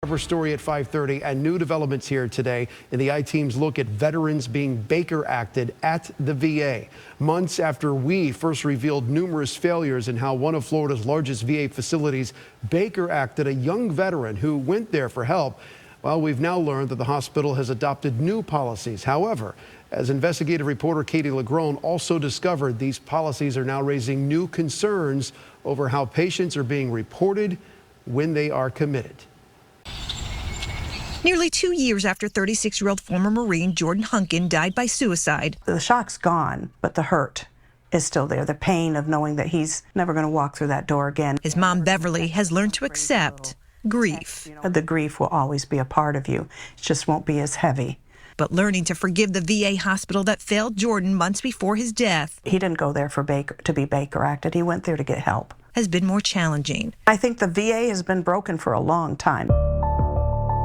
Cover story at 5:30 and new developments here today in the I-Team's look at veterans being Baker acted at the VA. Months after we first revealed numerous failures in how one of Florida's largest VA facilities Baker acted a young veteran who went there for help. Well, we've now learned that the hospital has adopted new policies. However, as investigative reporter Katie LaGrone also discovered, these policies are now raising new concerns over how patients are being reported when they are committed. Nearly 2 years after 36-year-old former Marine Jordan Hunkin died by suicide. The shock's gone, but the hurt is still there. The pain of knowing that he's never going to walk through that door again. His mom, Beverly, has learned to accept grief. The grief will always be a part of you. It just won't be as heavy. But learning to forgive the VA hospital that failed Jordan months before his death. He didn't go there to be Baker acted. He went there to get help. Has been more challenging. I think the VA has been broken for a long time.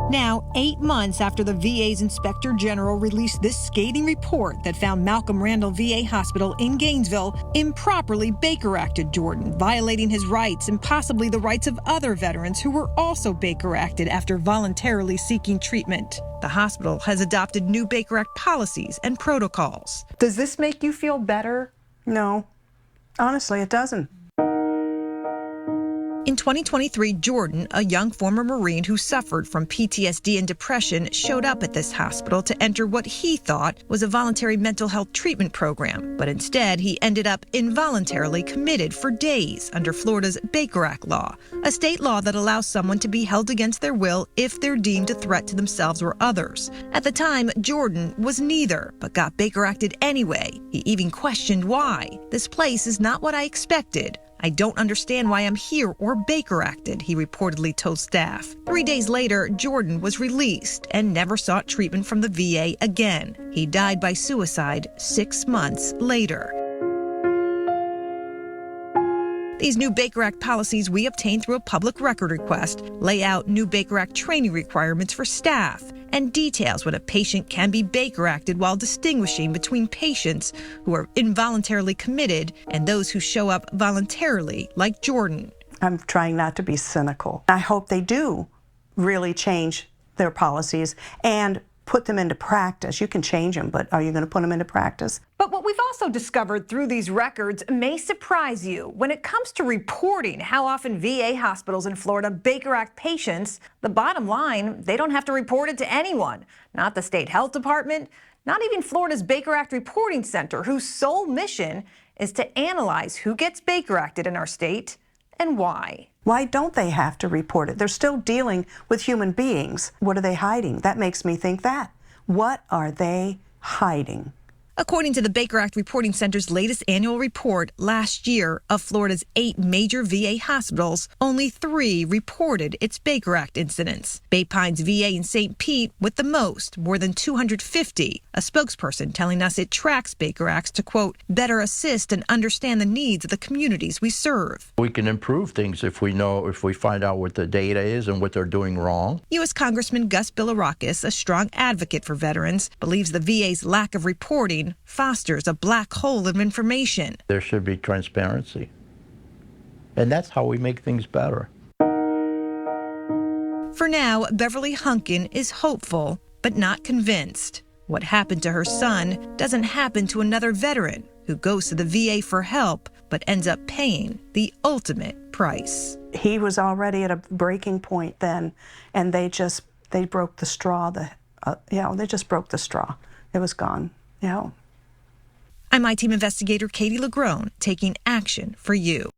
Now, 8 months after the VA's Inspector General released this scathing report that found Malcolm Randall VA Hospital in Gainesville improperly Baker acted Jordan, violating his rights and possibly the rights of other veterans who were also Baker acted after voluntarily seeking treatment. The hospital has adopted new Baker Act policies and protocols. Does this make you feel better? No, honestly, it doesn't. In 2023, Jordan, a young former Marine who suffered from PTSD and depression, showed up at this hospital to enter what he thought was a voluntary mental health treatment program. But instead, he ended up involuntarily committed for days under Florida's Baker Act law, a state law that allows someone to be held against their will if they're deemed a threat to themselves or others. At the time, Jordan was neither, but got Baker acted anyway. He even questioned why. "This place is not what I expected. I don't understand why I'm here or Baker acted," he reportedly told staff. 3 days later, Jordan was released and never sought treatment from the VA again. He died by suicide 6 months later. These new Baker Act policies we obtained through a public record request lay out new Baker Act training requirements for staff and details when a patient can be Baker acted while distinguishing between patients who are involuntarily committed and those who show up voluntarily, like Jordan. I'm trying not to be cynical. I hope they do really change their policies and put them into practice. You can change them, but are you going to put them into practice? But what we've also discovered through these records may surprise you. When it comes to reporting how often VA hospitals in Florida Baker Act patients, the bottom line, they don't have to report it to anyone. Not the state health department, not even Florida's Baker Act Reporting Center, whose sole mission is to analyze who gets Baker acted in our state and why. Why don't they have to report it? They're still dealing with human beings. What are they hiding? That makes me think that. What are they hiding? According to the Baker Act Reporting Center's latest annual report, last year, of Florida's 8 major VA hospitals, only 3 reported its Baker Act incidents. Bay Pines VA in St. Pete with the most, more than 250. A spokesperson telling us it tracks Baker Acts to, quote, better assist and understand the needs of the communities we serve. We can improve things if we find out what the data is and what they're doing wrong. U.S. Congressman Gus Bilirakis, a strong advocate for veterans, believes the VA's lack of reporting fosters a black hole of information. There should be transparency. And that's how we make things better. For now, Beverly Hunkin is hopeful, but not convinced. What happened to her son doesn't happen to another veteran who goes to the VA for help, but ends up paying the ultimate price. He was already at a breaking point then, and they broke the straw. They just broke the straw. It was gone. Yeah. I'm I-Team investigator Katie LaGrone, taking action for you.